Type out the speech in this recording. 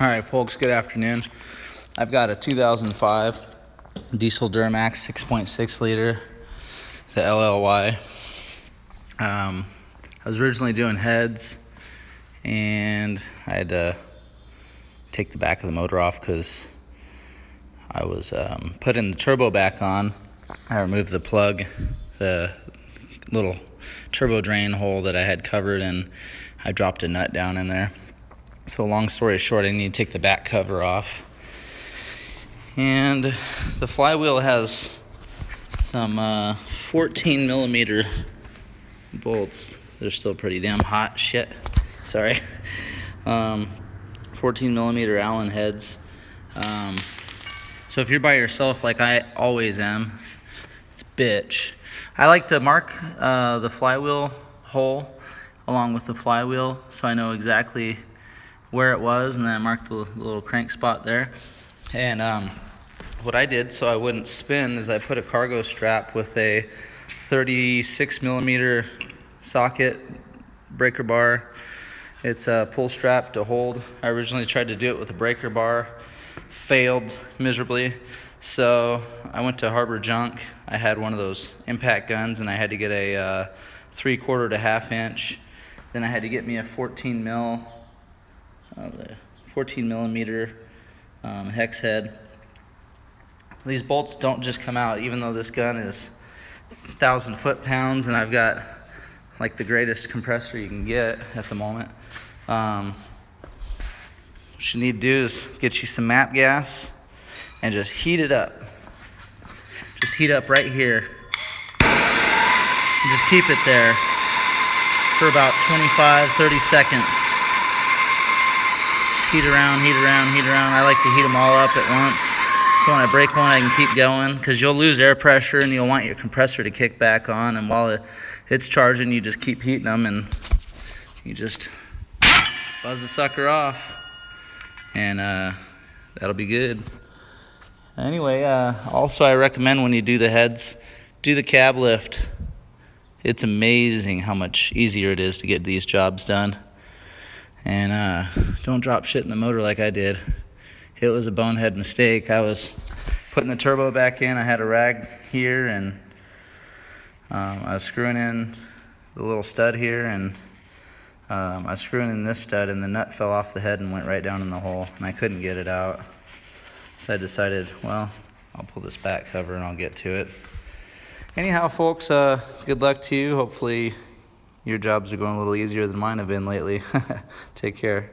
All right, folks, good afternoon. I've got a 2005 diesel Duramax 6.6 liter, the LLY. I was originally doing heads, and I had to take the back of the motor off because I was putting the turbo back on. I removed the plug, the little turbo drain hole that I had covered, and I dropped a nut down in there. So long story short, I need to take the back cover off. And the flywheel has some 14 millimeter bolts. They're still pretty damn hot. Shit. Sorry. 14 millimeter Allen heads. So if you're by yourself like I always am, it's a bitch. I like to mark the flywheel hole along with the flywheel so I know exactly where it was, and then I marked the little crank spot there. And what I did so I wouldn't spin is I put a cargo strap with a 36 millimeter socket breaker bar. It's a pull strap to hold. I originally tried to do it with a breaker bar, failed miserably. So I went to Harbor Junk. I had one of those impact guns, and I had to get a 3/4 to 1/2 inch. Then I had to get me a 14 millimeter hex head. These bolts don't just come out, even though this gun is 1,000 foot-pounds, and I've got like the greatest compressor you can get at the moment. What you need to do is get you some MAP gas and just heat it up. Just heat up right here. And just keep it there for about 25-30 seconds. Just heat around, heat around, heat around. I like to heat them all up at once. So when I break one, I can keep going, because you'll lose air pressure and you'll want your compressor to kick back on. And while it's charging, you just keep heating them, and you just buzz the sucker off, and that'll be good. Anyway, also I recommend when you do the heads, do the cab lift. It's amazing how much easier it is to get these jobs done. And don't drop shit in the motor like I did. It was a bonehead mistake. I was putting the turbo back in. I had a rag here, and I was screwing in the little stud here, and I was screwing in this stud, and the nut fell off the head and went right down in the hole, and I couldn't get it out. So I decided, well, I'll pull this back cover and I'll get to it. Anyhow, folks, good luck to you. Hopefully your jobs are going a little easier than mine have been lately. Take care.